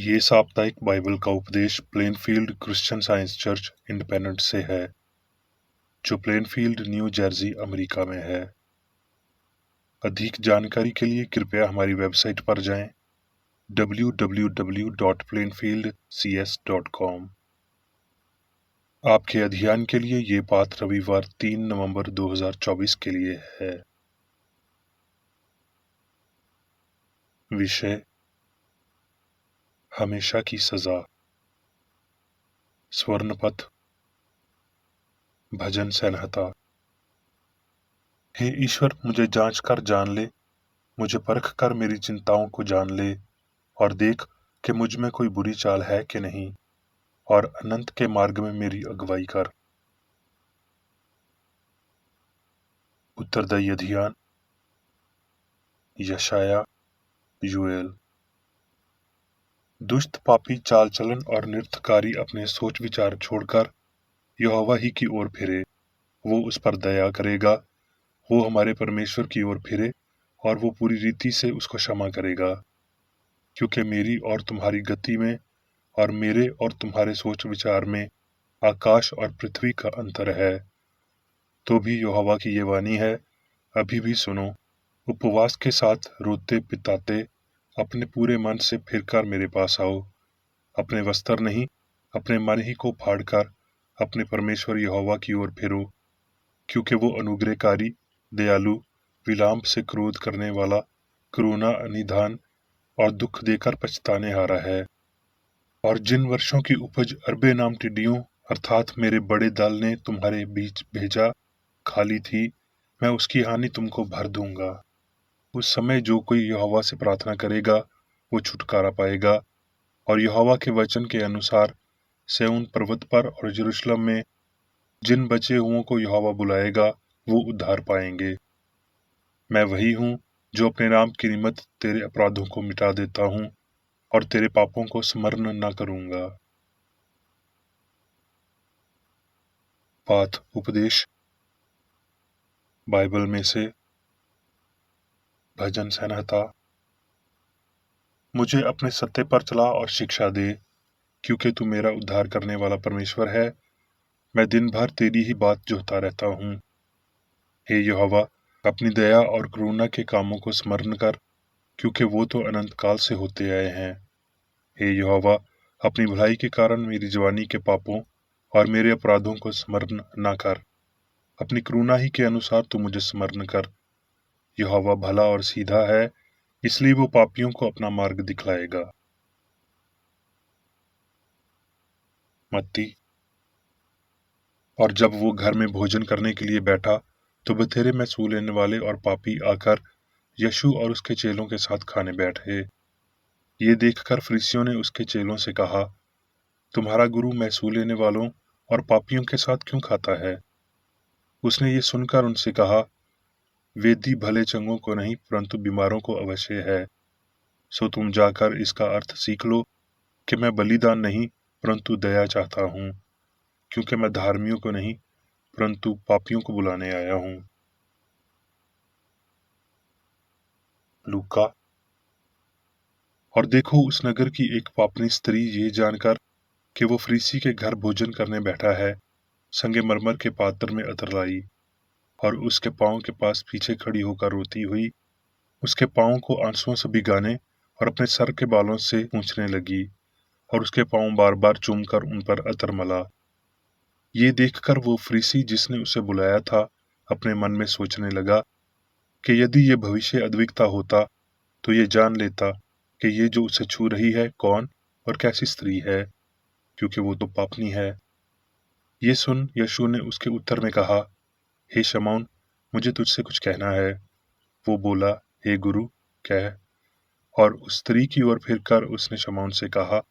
ये साप्ताहिक बाइबल का उपदेश Plainfield Christian science church independent से है, जो प्लेनफील्ड, न्यू जर्सी, अमेरिका में है। अधिक जानकारी के लिए कृपया हमारी वेबसाइट पर जाएं www.plainfieldcs.com। आपके अध्ययन के लिए ये पाठ रविवार 3 नवंबर 2024 के लिए है। विषय: हमेशा की सजा। स्वर्णपथ। भजन संहिता। हे ईश्वर, मुझे जांच कर जान ले, मुझे परख कर मेरी चिंताओं को जान ले, और देख कि मुझ में कोई बुरी चाल है कि नहीं, और अनंत के मार्ग में मेरी अगुवाई कर। उत्तरदायी अध्ययन: यशाया, यूएल। दुष्ट पापी चाल चलन और नृत्यकारी अपने सोच विचार छोड़कर यहोवा ही की ओर फिरे, वो उस पर दया करेगा। वो हमारे परमेश्वर की ओर फिरे और वो पूरी रीति से उसको क्षमा करेगा। क्योंकि मेरी और तुम्हारी गति में और मेरे और तुम्हारे सोच विचार में आकाश और पृथ्वी का अंतर है। तो भी यहोवा की ये वाणी है, अभी भी सुनो। उपवास के साथ रोते पिताते अपने पूरे मन से फिरकर मेरे पास आओ। अपने वस्त्र नहीं, अपने मन ही को फाड़कर अपने परमेश्वर यहोवा की ओर फिरो, क्योंकि वो अनुग्रहकारी, दयालु, विलाप से क्रोध करने वाला, करुणा, निधान और दुख देकर पछताने हारा है। और जिन वर्षों की उपज अरबे नाम टिड्डियों अर्थात मेरे बड़े दल ने तुम्हारे बीच भेजा खाली थी, मैं उसकी हानि तुमको भर दूंगा। उस समय जो कोई यहोवा से प्रार्थना करेगा वो छुटकारा पाएगा, और यहोवा के वचन के अनुसार सिय्योन पर्वत पर और यरूशलेम में जिन बचे हुओं को यहोवा बुलाएगा वो उद्धार पाएंगे। मैं वही हूँ जो अपने नाम की निमित्त तेरे अपराधों को मिटा देता हूँ और तेरे पापों को स्मरण न करूंगा। पाठ उपदेश बाइबल में से भजन संहिता। मुझे अपने सत्य पर चला और शिक्षा दे, क्योंकि तू मेरा उद्धार करने वाला परमेश्वर है। मैं दिन भर तेरी ही बात जोहता रहता हूँ। हे यहोवा, अपनी दया और करुणा के कामों को स्मरण कर, क्योंकि वो तो अनंत काल से होते आए हैं। हे यहोवा, अपनी भलाई के कारण मेरी जवानी के पापों और मेरे अपराधों को स्मरण न कर। अपनी करुणा ही के अनुसार तू मुझे स्मरण कर। यहोवा भला और सीधा है, इसलिए वो पापियों को अपना मार्ग दिखलाएगा। मत्ती। और जब वो घर में भोजन करने के लिए बैठा तो बथेरे में सू लेने वाले और पापी आकर यीशु और उसके चेलों के साथ खाने बैठे। ये देखकर फरीसियों ने उसके चेलों से कहा, तुम्हारा गुरु मैसू लेने वालों और पापियों के साथ क्यों खाता है? उसने ये सुनकर उनसे कहा, वेदी भले चंगों को नहीं परंतु बीमारों को अवश्य है। सो तुम जाकर इसका अर्थ सीख लो कि मैं बलिदान नहीं परंतु दया चाहता हूँ, क्योंकि मैं धार्मियों को नहीं परंतु पापियों को बुलाने आया हूँ। लूका। और देखो, उस नगर की एक पापनी स्त्री ये जानकर कि वो फरीसी के घर भोजन करने बैठा है, संगमरमर के पात्र में अतर लाई और उसके पांव के पास पीछे खड़ी होकर रोती हुई उसके पांव को आंसुओं से भिगाने और अपने सर के बालों से पूंछने लगी और उसके पांव बार बार चूमकर उन पर अतर मला। ये देखकर वो फरीसी जिसने उसे बुलाया था अपने मन में सोचने लगा कि यदि ये भविष्य अद्विकता होता तो ये जान लेता कि ये जो उसे छू रही है कौन और कैसी स्त्री है, क्योंकि वो तो पापनी है। ये सुन यीशु ने उसके उत्तर में कहा, हे शमौन, मुझे तुझसे कुछ कहना है। वो बोला, हे गुरु, कह। और उस स्त्री की ओर फिरकर उसने शमौन से कहा,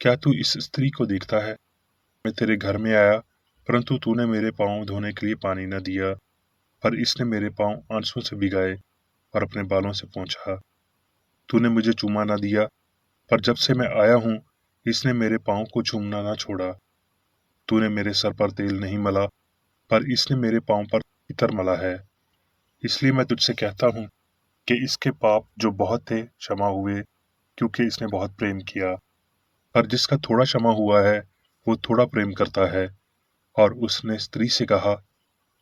क्या तू इस स्त्री को देखता है? मैं तेरे घर में आया, परंतु तूने मेरे पांव धोने के लिए पानी न दिया, पर इसने मेरे पांव आंसुओं से भिगाए और अपने बालों से पोंछा। तूने मुझे चूमा न दिया, पर जब से मैं आया हूँ इसने मेरे पांव को चूमना न छोड़ा। तूने मेरे सर पर तेल नहीं मला, पर इसने मेरे पांव पर इत्र मला है। इसलिए मैं तुझसे कहता हूँ कि इसके पाप जो बहुत थे क्षमा हुए, क्योंकि इसने बहुत प्रेम किया। पर जिसका थोड़ा क्षमा हुआ है वो थोड़ा प्रेम करता है। और उसने स्त्री से कहा,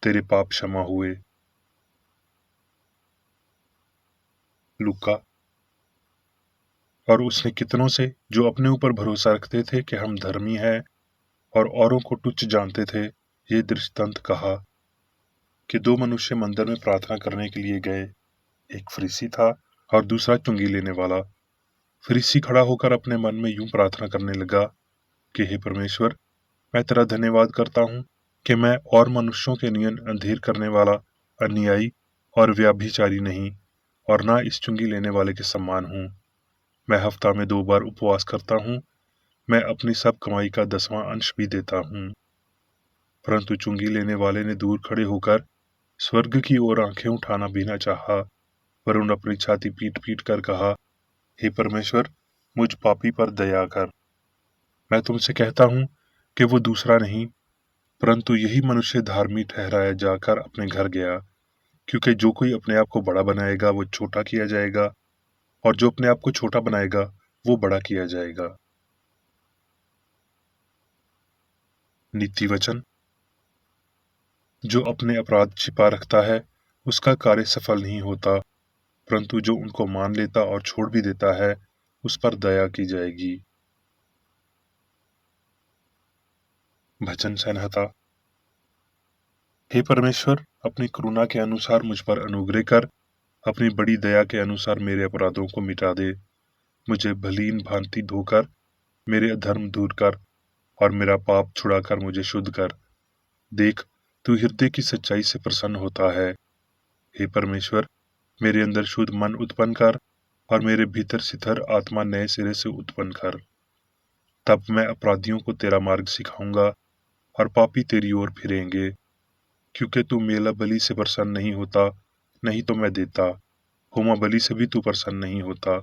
तेरे पाप क्षमा हुए। लूका। और उसने कितनों से, जो अपने ऊपर भरोसा रखते थे कि हम धर्मी हैं और औरों को तुच्छ जानते थे, ये दृष्टांत कहा कि दो मनुष्य मंदिर में प्रार्थना करने के लिए गए। एक फरीसी था और दूसरा चुंगी लेने वाला। फरीसी खड़ा होकर अपने मन में यूं प्रार्थना करने लगा कि हे परमेश्वर, मैं तेरा धन्यवाद करता हूँ कि मैं और मनुष्यों के नियन अंधेर करने वाला, अन्यायी और व्यभिचारी नहीं, और ना इस चुंगी लेने वाले के समान हूँ। मैं हफ्ता में 2 बार उपवास करता हूँ। मैं अपनी सब कमाई का 10वां अंश भी देता हूँ। परंतु चुंगी लेने वाले ने दूर खड़े होकर स्वर्ग की ओर आंखें उठाना भी न चाहा, वरन अपनी छाती पीट पीट कर कहा, हे परमेश्वर, मुझ पापी पर दया कर। मैं तुमसे कहता हूँ कि वो दूसरा नहीं, परंतु यही मनुष्य धार्मिक ठहराया जाकर अपने घर गया। क्योंकि जो कोई अपने आप को बड़ा बनाएगा वो छोटा किया जाएगा, और जो अपने आप को छोटा बनाएगा वो बड़ा किया जाएगा। नीति वचन। जो अपने अपराध छिपा रखता है उसका कार्य सफल नहीं होता, परंतु जो उनको मान लेता और छोड़ भी देता है उस पर दया की जाएगी। भजन संहिता। हे परमेश्वर, अपनी करुणा के अनुसार मुझ पर अनुग्रह कर। अपनी बड़ी दया के अनुसार मेरे अपराधों को मिटा दे। मुझे भलीन भांति धोकर मेरे अधर्म दूर कर, और मेरा पाप छुड़ाकर मुझे शुद्ध कर। देख, तू हृदय की सच्चाई से प्रसन्न होता है। हे परमेश्वर, मेरे अंदर शुद्ध मन उत्पन्न कर, और मेरे भीतर सिथर आत्मा नए सिरे से उत्पन्न कर। तब मैं अपराधियों को तेरा मार्ग सिखाऊंगा, और पापी तेरी ओर फिरेंगे। क्योंकि तू मेला बलि से प्रसन्न नहीं होता, नहीं तो मैं देता। होमा बलि से भी तू प्रसन्न नहीं होता।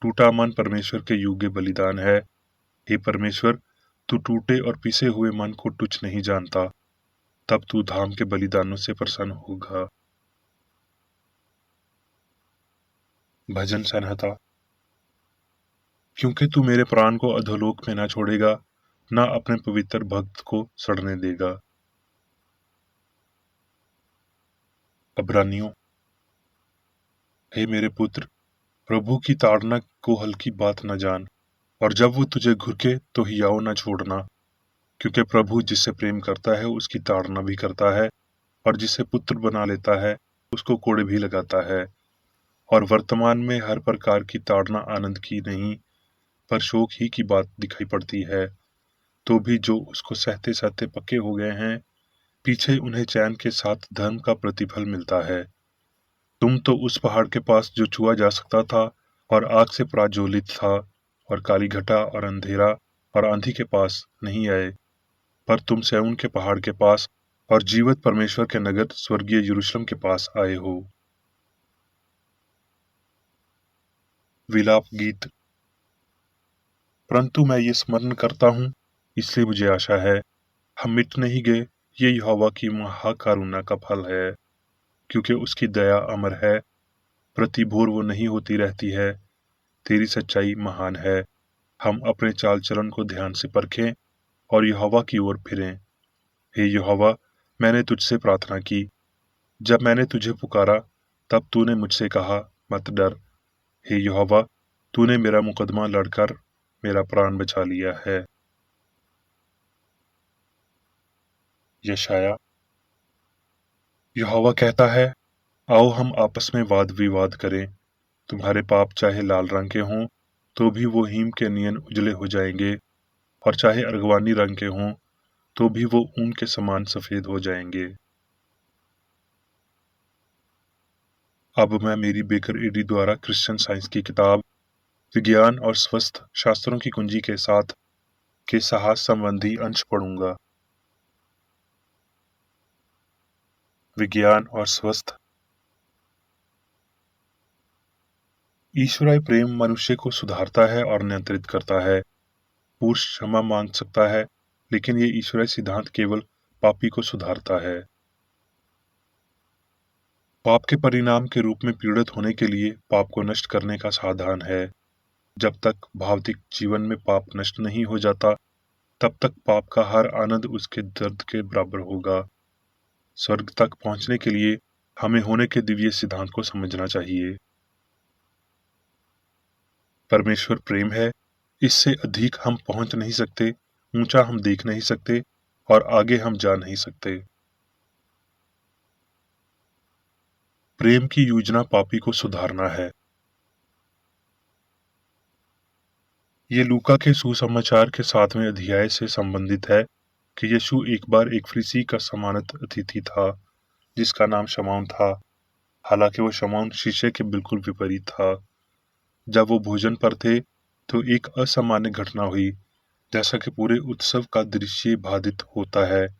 टूटा मन परमेश्वर के योग्य बलिदान है। हे परमेश्वर, तू टूटे और पिसे हुए मन को तुच्छ नहीं जानता। तब तू धाम के बलिदानों से प्रसन्न होगा। भजन संहिता। क्योंकि तू मेरे प्राण को अधोलोक में न छोड़ेगा, न अपने पवित्र भक्त को सड़ने देगा। अब्रानियों। हे मेरे पुत्र, प्रभु की ताड़ना को हल्की बात न जान, और जब वो तुझे घुरके तो हियाव न छोड़ना। क्योंकि प्रभु जिससे प्रेम करता है उसकी ताड़ना भी करता है, और जिसे पुत्र बना लेता है उसको कोड़े भी लगाता है। और वर्तमान में हर प्रकार की ताड़ना आनंद की नहीं, पर शोक ही की बात दिखाई पड़ती है। तो भी जो उसको सहते सहते पक्के हो गए हैं, पीछे उन्हें चैन के साथ धर्म का प्रतिफल मिलता है। तुम तो उस पहाड़ के पास जो छुआ जा सकता था और आग से प्राज्वलित था, और काली घटा और अंधेरा और आंधी के पास नहीं आए, पर तुम सिय्योन के पहाड़ के पास और जीवित परमेश्वर के नगर स्वर्गीय यरूशलेम के पास आए हो। विलाप गीत। परंतु मैं ये स्मरण करता हूँ, इसलिए मुझे आशा है। हम मिट नहीं गए, ये यहोवा की महाकरुणा का फल है। क्योंकि उसकी दया अमर है, प्रति भोर वो नहीं होती रहती है। तेरी सच्चाई महान है। हम अपने चाल चलन को ध्यान से परखें और यहोवा की ओर फिरें। हे यहोवा, मैंने तुझसे प्रार्थना की। जब मैंने तुझे पुकारा, तब तूने मुझसे कहा, मत डर। हे यहोवा, तूने मेरा मुकदमा लड़कर मेरा प्राण बचा लिया है। यशाया। यहोवा कहता है, आओ हम आपस में वाद विवाद करें। तुम्हारे पाप चाहे लाल रंग के हों, तो भी वो हीम के नियन उजले हो जाएंगे, और चाहे अर्गवानी रंग के हों, तो भी वो ऊन के समान सफेद हो जाएंगे। अब मैं मेरी बेकर एडी द्वारा क्रिश्चियन साइंस की किताब विज्ञान और स्वस्थ शास्त्रों की कुंजी के साथ के साहस संबंधी अंश पढ़ूंगा। विज्ञान और स्वस्थ। ईश्वरीय प्रेम मनुष्य को सुधारता है और नियंत्रित करता है। पुरुष क्षमा मांग सकता है, लेकिन ये ईश्वरीय सिद्धांत केवल पापी को सुधारता है। पाप के परिणाम के रूप में पीड़ित होने के लिए पाप को नष्ट करने का साधन है। जब तक भौतिक जीवन में पाप नष्ट नहीं हो जाता, तब तक पाप का हर आनंद उसके दर्द के बराबर होगा। स्वर्ग तक पहुंचने के लिए हमें होने के दिव्य सिद्धांत को समझना चाहिए। परमेश्वर प्रेम है, इससे अधिक हम पहुंच नहीं सकते, ऊंचा हम देख नहीं सकते और आगे हम जा नहीं सकते। प्रेम की योजना पापी को सुधारना है। ये लूका के सुसमाचार के 7वें अध्याय से संबंधित है कि यीशु एक बार एक फरीसी का सम्मानित अतिथि था, जिसका नाम शमौन था। हालांकि वो शमौन शीशे के बिल्कुल विपरीत था। जब वो भोजन पर थे, तो एक असामान्य घटना हुई। जैसा कि पूरे उत्सव का दृश्य बाधित होता है,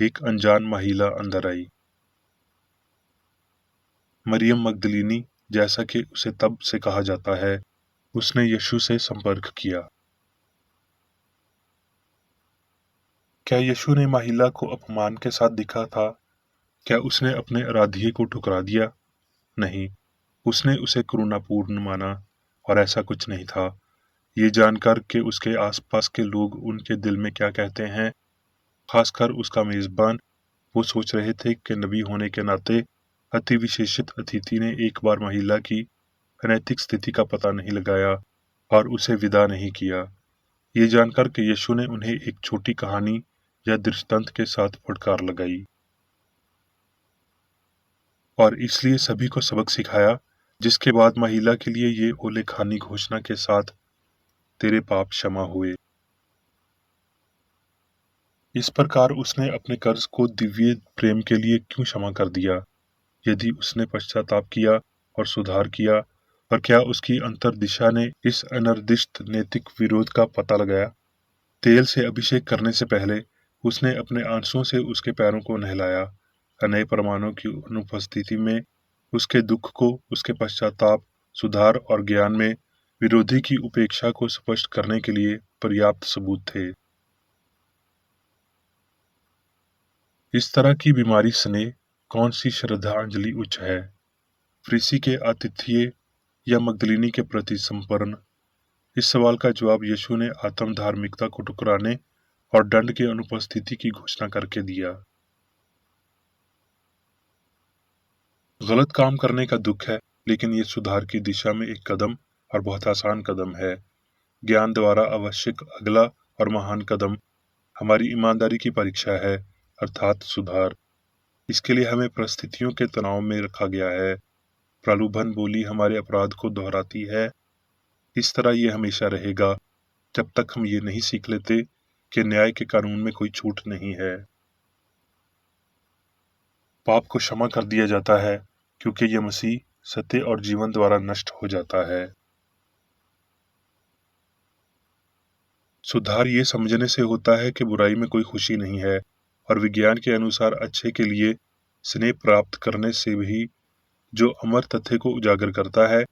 एक अनजान महिला अंदर आई। मरियम मगदलीनी, जैसा कि उसे तब से कहा जाता है, उसने यीशु से संपर्क किया। क्या यीशु ने महिला को अपमान के साथ दिखा था? क्या उसने अपने आराध्य को ठुकरा दिया? नहीं, उसने उसे करुणापूर्ण माना। और ऐसा कुछ नहीं था। ये जानकर कि उसके आसपास के लोग उनके दिल में क्या कहते हैं, खासकर उसका मेजबान, वो सोच रहे थे कि नबी होने के नाते अति विशेषित अतिथि ने एक बार महिला की अनैतिक स्थिति का पता नहीं लगाया और उसे विदा नहीं किया। ये जानकर कि यीशु ने उन्हें एक छोटी कहानी या दृष्टांत के साथ फटकार लगाई और इसलिए सभी को सबक सिखाया, जिसके बाद महिला के लिए ये उल्लेखनीय घोषणा के साथ, तेरे पाप क्षमा हुए। इस प्रकार उसने अपने कर्ज को दिव्य प्रेम के लिए क्यों क्षमा कर दिया? यदि उसने पश्चाताप किया और सुधार किया, और क्या उसकी अंतर्दिशा ने इस अनिर्दिष्ट नैतिक विरोध का पता लगाया? तेल से अभिषेक करने से पहले उसने अपने आंसुओं से उसके पैरों को नहलाया। नए प्रमाणों की अनुपस्थिति में उसके दुख को उसके पश्चाताप, सुधार और ज्ञान में विरोधी की उपेक्षा को स्पष्ट करने के लिए पर्याप्त सबूत थे। इस तरह की बीमारी स्नेह, कौन सी श्रद्धांजलि उच्च है? फरीसी के आतिथ्य या मगदलीनी के प्रति समर्पण? इस सवाल का जवाब यीशु ने आत्म धार्मिकता को ठुकराने और दंड की अनुपस्थिति की घोषणा करके दिया। गलत काम करने का दुख है, लेकिन ये सुधार की दिशा में एक कदम और बहुत आसान कदम है। ज्ञान द्वारा आवश्यक अगला और महान कदम हमारी ईमानदारी की परीक्षा है, अर्थात सुधार। इसके लिए हमें परिस्थितियों के तनाव में रखा गया है। प्रलोभन बोली हमारे अपराध को दोहराती है। इस तरह ये हमेशा रहेगा, जब तक हम ये नहीं सीख लेते कि न्याय के कानून में कोई छूट नहीं है। पाप को क्षमा कर दिया जाता है, क्योंकि यह मसीह, सत्य और जीवन द्वारा नष्ट हो जाता है। सुधार ये समझने से होता है कि बुराई में कोई खुशी नहीं है, और विज्ञान के अनुसार अच्छे के लिए स्नेह प्राप्त करने से भी, जो अमर तथ्य को उजागर करता है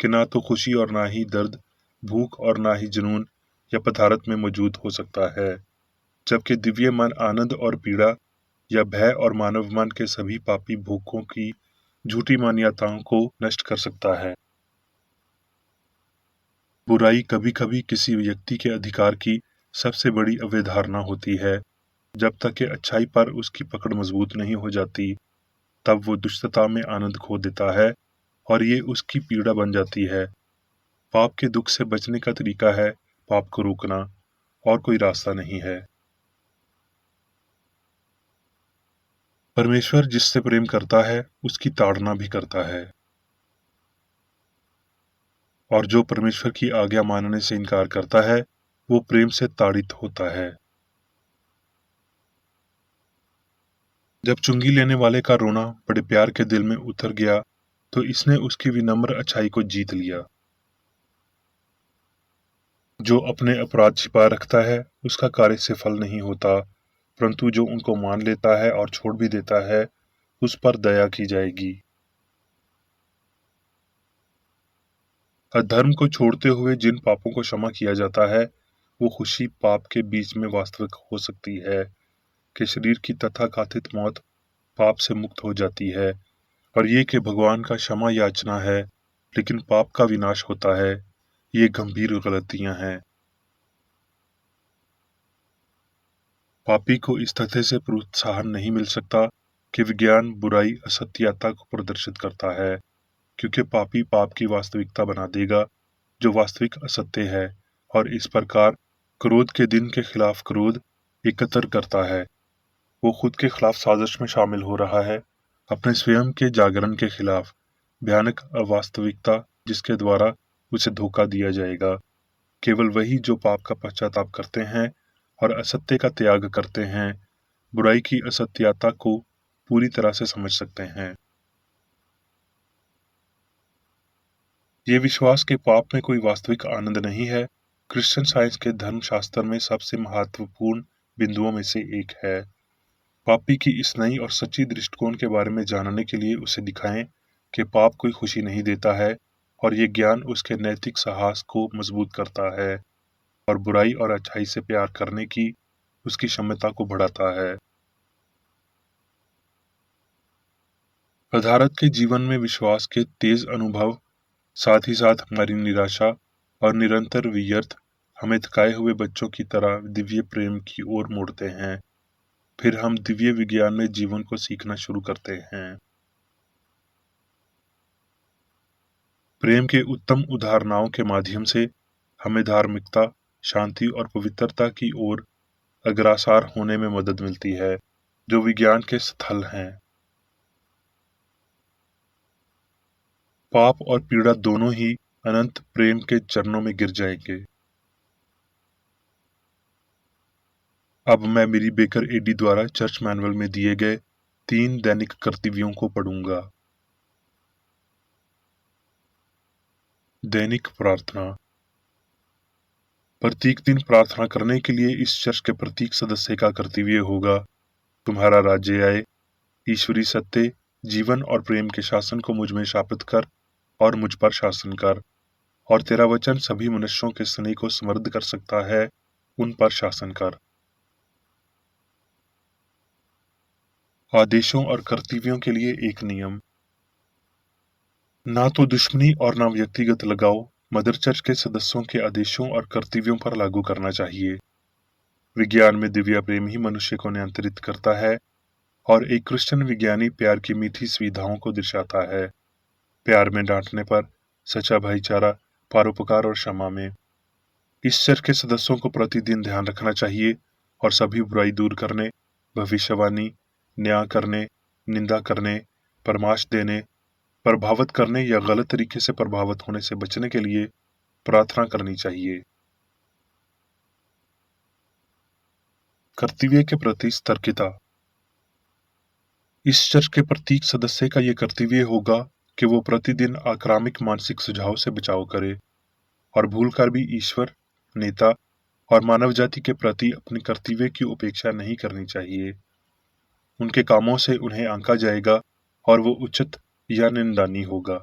कि ना तो खुशी और ना ही दर्द, भूख और ना ही जुनून या पदार्थ में मौजूद हो सकता है, जबकि दिव्य मन आनंद और पीड़ा या भय और मानव मन के सभी पापी भूखों की झूठी मान्यताओं को नष्ट कर सकता है। बुराई कभी कभी किसी व्यक्ति के अधिकार की सबसे बड़ी अवधारणा होती है। जब तक कि अच्छाई पर उसकी पकड़ मजबूत नहीं हो जाती, तब वो दुष्टता में आनंद खो देता है और ये उसकी पीड़ा बन जाती है। पाप के दुख से बचने का तरीका है पाप को रोकना, और कोई रास्ता नहीं है। परमेश्वर जिससे प्रेम करता है, उसकी ताड़ना भी करता है, और जो परमेश्वर की आज्ञा मानने से इनकार करता है, वो प्रेम से ताड़ित होता है। जब चुंगी लेने वाले का रोना बड़े प्यार के दिल में उतर गया, तो इसने उसकी विनम्र अच्छाई को जीत लिया। जो अपने अपराध छिपा रखता है, उसका कार्य सफल नहीं होता, परंतु जो उनको मान लेता है और छोड़ भी देता है, उस पर दया की जाएगी। अधर्म को छोड़ते हुए जिन पापों को क्षमा किया जाता है, वो खुशी पाप के बीच में वास्तविक हो सकती है कि शरीर की तथाकथित मौत पाप से मुक्त हो जाती है, और ये कि भगवान का क्षमा याचना है, लेकिन पाप का विनाश होता है। ये गंभीर गलतियां हैं। पापी को इस तथ्य से प्रोत्साहन नहीं मिल सकता कि विज्ञान बुराई असत्यता को प्रदर्शित करता है, क्योंकि पापी पाप की वास्तविकता बना देगा जो वास्तविक असत्य है, और इस प्रकार क्रोध के दिन के खिलाफ क्रोध एकत्र करता है। वो खुद के खिलाफ साजिश में शामिल हो रहा है, अपने स्वयं के जागरण के खिलाफ, भयानक अवास्तविकता जिसके द्वारा उसे धोखा दिया जाएगा। केवल वही जो पाप का पश्चाताप करते हैं और असत्य का त्याग करते हैं, बुराई की असत्यता को पूरी तरह से समझ सकते हैं। ये विश्वास के पाप में कोई वास्तविक आनंद नहीं है, क्रिश्चियन साइंस के धर्मशास्त्र में सबसे महत्वपूर्ण बिंदुओं में से एक है। पापी की इस नई और सच्ची दृष्टिकोण के बारे में जानने के लिए उसे दिखाएं कि पाप कोई खुशी नहीं देता है, और ये ज्ञान उसके नैतिक साहस को मजबूत करता है और बुराई और अच्छाई से प्यार करने की उसकी क्षमता को बढ़ाता है। पदार्थ के जीवन में विश्वास के तेज अनुभव, साथ ही साथ हमारी निराशा और निरंतर व्यर्थ, हमें थकाए हुए बच्चों की तरह दिव्य प्रेम की ओर मोड़ते हैं। फिर हम दिव्य विज्ञान में जीवन को सीखना शुरू करते हैं। प्रेम के उत्तम उदाहरणों के माध्यम से हमें धार्मिकता, शांति और पवित्रता की ओर अग्रसर होने में मदद मिलती है, जो विज्ञान के स्थल हैं। पाप और पीड़ा दोनों ही अनंत प्रेम के चरणों में गिर जाएंगे। अब मैं मेरी बेकर एडी द्वारा चर्च मैनुअल में दिए गए 3 दैनिक कर्तव्यों को पढ़ूंगा। दैनिक प्रार्थना। प्रत्येक दिन प्रार्थना करने के लिए इस चर्च के प्रत्येक सदस्य का कर्तव्य होगा, तुम्हारा राज्य आए, ईश्वरीय सत्य, जीवन और प्रेम के शासन को मुझ में स्थापित कर और मुझ पर शासन कर, और तेरा वचन सभी मनुष्यों के स्नेह को समृद्ध कर सकता है, उन पर शासन कर। आदेशों और कर्तव्यों के लिए एक नियम। ना तो दुश्मनी और ना व्यक्तिगत लगाव मदर चर्च के सदस्यों के आदेशों और कर्तव्यों पर लागू करना चाहिए। विज्ञान में दिव्य प्रेम ही मनुष्य को नियंत्रित करता है, और एक क्रिश्चियन विज्ञानी प्यार की मीठी सुविधाओं को दर्शाता है। प्यार में डांटने पर, सच्चा भाईचारा, परोपकार और क्षमा में। इस चर्च के सदस्यों को प्रतिदिन ध्यान रखना चाहिए और सभी बुराई दूर करने, भविष्यवाणी, न्याय करने, निंदा करने, परामर्श देने, प्रभावित करने या गलत तरीके से प्रभावित होने से बचने के लिए प्रार्थना करनी चाहिए। कर्तव्य के प्रति सतर्कता। इस चर्च के प्रत्येक सदस्य का यह कर्तव्य होगा कि वो प्रतिदिन आक्रामक मानसिक सुझाव से बचाव करे और भूलकर भी ईश्वर, नेता और मानव जाति के प्रति अपने कर्तव्य की उपेक्षा नहीं करनी चाहिए। उनके कामों से उन्हें आंका जाएगा और वो उचित या निंदनीय होगा।